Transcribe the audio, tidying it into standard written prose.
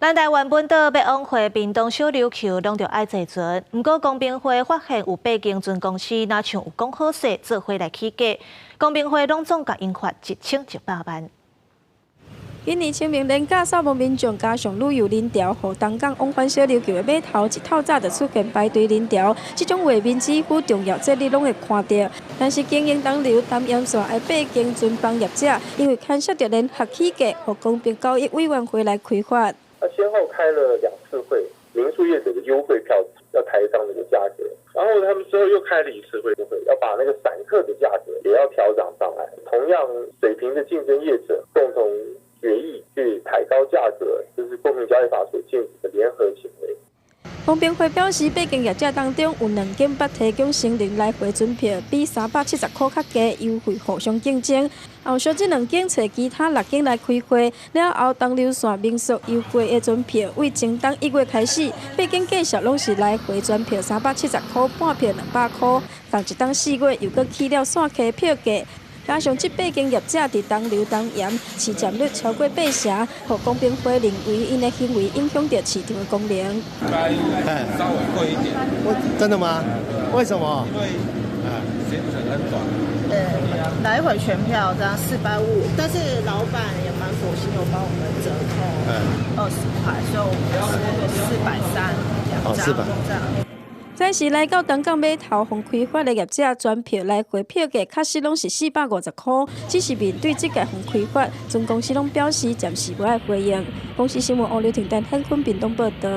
咱台湾本岛要往回屏东小琉球，拢着爱坐船。不过公平会发现有8间船公司，若像有讲好势做伙来起价，公平会拢总甲因罚1100万。今年清明连假，扫墓民众加上旅游人潮，互东港往返小琉球的码头一透早就出现排队人潮。这种画面几乎重要节日拢会看到。但是经营东流淡盐线的8间船帮业者，因为牵涉到联合起价，互公平交易委员会来开罚。先后开了2次会，民宿业者的优惠票要抬上那个价格，然后他们之后又开了1次会，要把那个散客的价格也要调涨上来。同样水平的竞争业者共同决议去抬高价格，这是公平交易法所禁止的联合行为。公平会表示，8间业者当中有2间捌提供成人来回船票，比370块较低，优惠互相竞争。后续这2间找其他6间来开会，了后东流线民宿优惠的船票，为前当1月开始，8间继续拢是来回船票370块，半票200块。同一当4月又搁起了线客票价。加上这8间业者伫东流东盐市占率超过80%，互公平会认为因的行为影响到市场的功能。稍微贵一点。真的吗？为什么？因为行程很短。来回全票这样450，但是老板也蛮佛心，有帮我们折扣20块，所以我们是430这样。暂时来到东港码头，逢开发的业者全票来回票价确实拢是450块，只是面对这个逢开发，船公司拢表示暂时无爱回应。公司新闻王刘婷丹、香港屏东报道。